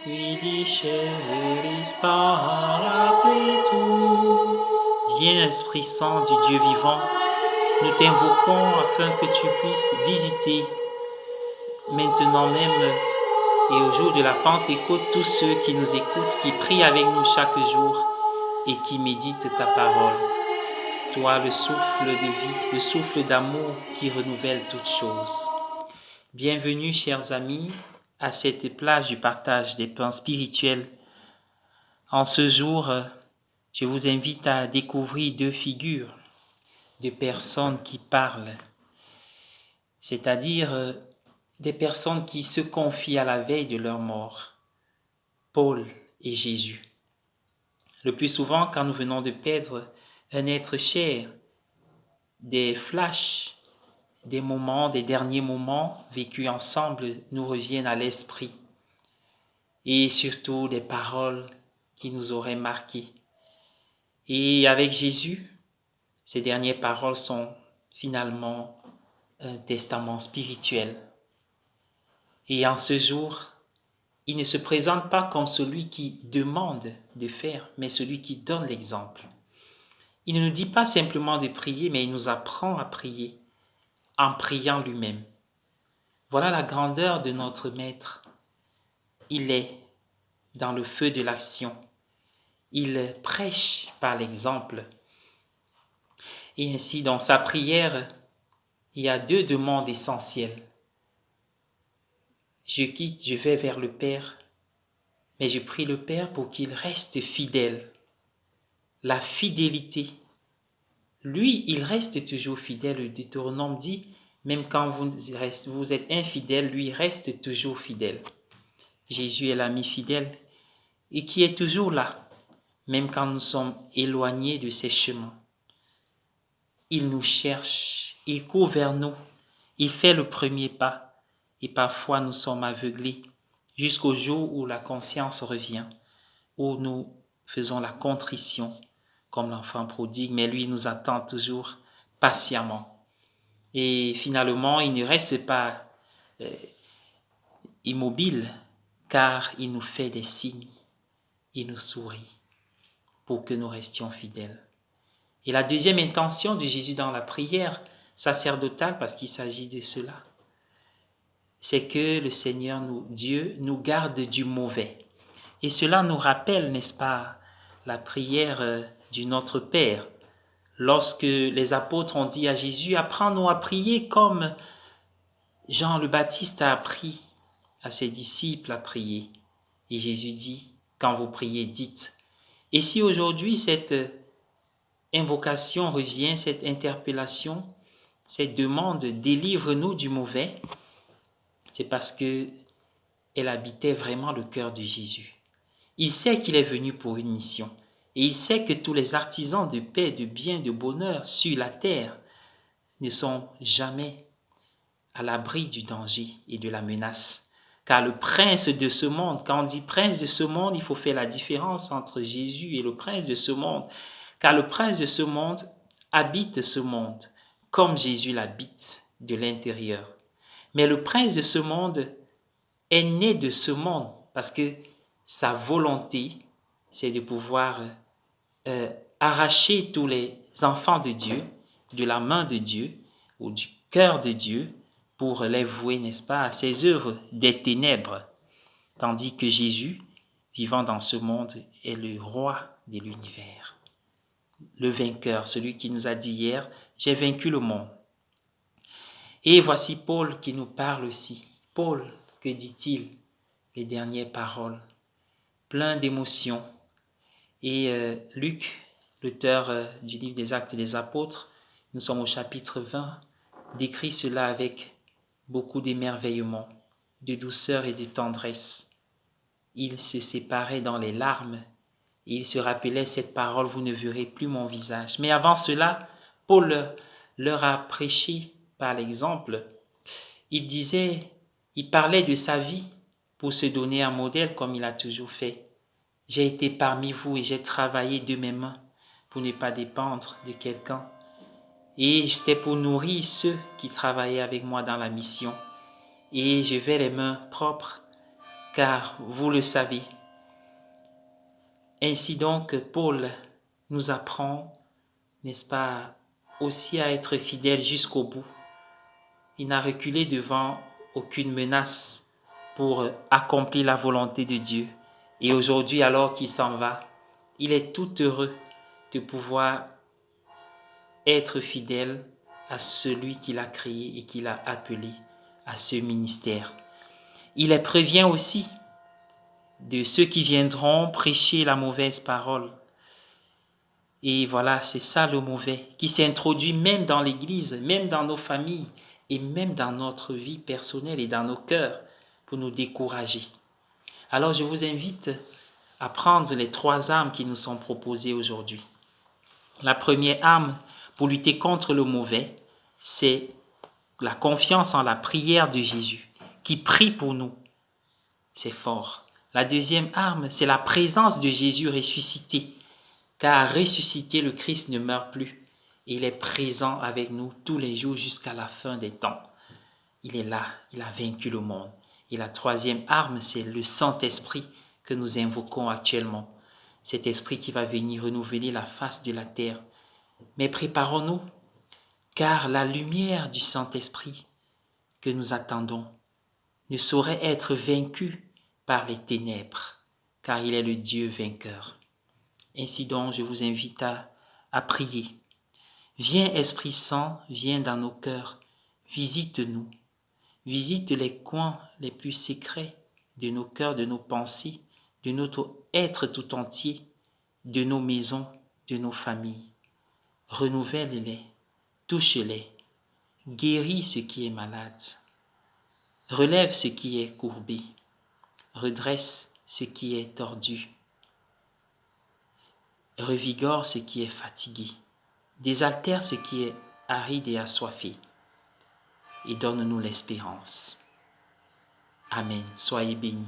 Quidi cheris paracletus. Viens, Esprit Saint du Dieu vivant, nous t'invoquons afin que tu puisses visiter maintenant même et au jour de la Pentecôte tous ceux qui nous écoutent, qui prient avec nous chaque jour et qui méditent ta parole. Toi, le souffle de vie, le souffle d'amour qui renouvelle toutes choses. Bienvenue, chers amis, à cette plage du partage des pains spirituels. En ce jour, je vous invite à découvrir deux figures de personnes qui parlent, c'est-à-dire des personnes qui se confient à la veille de leur mort, Paul et Jésus. Le plus souvent, quand nous venons de perdre un être cher, des flashs, des moments, des derniers moments vécus ensemble nous reviennent à l'esprit et surtout des paroles qui nous auraient marqués. Et avec Jésus, ces dernières paroles sont finalement un testament spirituel. Et en ce jour, il ne se présente pas comme celui qui demande de faire, mais celui qui donne l'exemple. Il ne nous dit pas simplement de prier, mais il nous apprend à prier en priant lui-même. Voilà la grandeur de notre Maître. Il est dans le feu de l'action. Il prêche par l'exemple. Et ainsi, dans sa prière, il y a deux demandes essentielles. Je quitte, je vais vers le Père, mais je prie le Père pour qu'il reste fidèle. La fidélité. Lui, il reste toujours fidèle. Le Deutéronome dit, même quand vous êtes infidèle, lui reste toujours fidèle. Jésus est l'ami fidèle et qui est toujours là, même quand nous sommes éloignés de ses chemins. Il nous cherche, il court vers nous, il fait le premier pas et parfois nous sommes aveuglés jusqu'au jour où la conscience revient, où nous faisons la contrition comme l'enfant prodigue, mais lui nous attend toujours patiemment. Et finalement, il ne reste pas immobile car il nous fait des signes, il nous sourit pour que nous restions fidèles. Et la deuxième intention de Jésus dans la prière sacerdotale, parce qu'il s'agit de cela, c'est que le Seigneur, Dieu, nous garde du mauvais. Et cela nous rappelle, n'est-ce pas, la prière du Notre Père. Lorsque les apôtres ont dit à Jésus, apprends-nous à prier comme Jean le Baptiste a appris à ses disciples à prier. Et Jésus dit, quand vous priez, dites. Et si aujourd'hui cette invocation revient, cette interpellation, cette demande, délivre-nous du mauvais, c'est parce que elle habitait vraiment le cœur de Jésus. Il sait qu'il est venu pour une mission. Et il sait que tous les artisans de paix, de bien, de bonheur sur la terre ne sont jamais à l'abri du danger et de la menace. Car le prince de ce monde, quand on dit prince de ce monde, il faut faire la différence entre Jésus et le prince de ce monde. Car le prince de ce monde habite ce monde comme Jésus l'habite de l'intérieur. Mais le prince de ce monde est né de ce monde parce que sa volonté, c'est de pouvoir arracher tous les enfants de Dieu de la main de Dieu ou du cœur de Dieu pour les vouer, n'est-ce pas, à ses œuvres des ténèbres. Tandis que Jésus, vivant dans ce monde, est le roi de l'univers. Le vainqueur, celui qui nous a dit hier, j'ai vaincu le monde. Et voici Paul qui nous parle aussi. Paul, que dit-il? Les dernières paroles, plein d'émotions. Et Luc, l'auteur du livre des Actes des Apôtres, nous sommes au chapitre 20, décrit cela avec beaucoup d'émerveillement, de douceur et de tendresse. Il se séparait dans les larmes et il se rappelait cette parole, vous ne verrez plus mon visage. Mais avant cela, Paul leur a prêché par l'exemple. Il parlait de sa vie pour se donner un modèle comme il a toujours fait. J'ai été parmi vous et j'ai travaillé de mes mains pour ne pas dépendre de quelqu'un. Et c'était pour nourrir ceux qui travaillaient avec moi dans la mission. Et je vais les mains propres, car vous le savez. Ainsi donc, Paul nous apprend, n'est-ce pas, aussi à être fidèle jusqu'au bout. Il n'a reculé devant aucune menace pour accomplir la volonté de Dieu. Et aujourd'hui, alors qu'il s'en va, il est tout heureux de pouvoir être fidèle à celui qu'il a créé et qu'il a appelé à ce ministère. Il les prévient aussi de ceux qui viendront prêcher la mauvaise parole. Et voilà, c'est ça le mauvais qui s'introduit même dans l'Église, même dans nos familles et même dans notre vie personnelle et dans nos cœurs pour nous décourager. Alors je vous invite à prendre les 3 armes qui nous sont proposées aujourd'hui. La première arme pour lutter contre le mauvais, c'est la confiance en la prière de Jésus, qui prie pour nous. C'est fort. La deuxième arme, c'est la présence de Jésus ressuscité, car ressuscité, le Christ ne meurt plus. Il est présent avec nous tous les jours jusqu'à la fin des temps. Il est là, il a vaincu le monde. Et la troisième arme, c'est le Saint-Esprit que nous invoquons actuellement. Cet esprit qui va venir renouveler la face de la terre. Mais préparons-nous, car la lumière du Saint-Esprit que nous attendons ne saurait être vaincue par les ténèbres, car il est le Dieu vainqueur. Ainsi donc, je vous invite à prier. Viens Esprit Saint, viens dans nos cœurs, visite-nous, visite les coins les plus secrets de nos cœurs, de nos pensées, de notre être tout entier, de nos maisons, de nos familles. Renouvelle-les, touche-les, guéris ce qui est malade, relève ce qui est courbé, redresse ce qui est tordu, revigore ce qui est fatigué, désaltère ce qui est aride et assoiffé, et donne-nous l'espérance. Amen. Soyez bénis.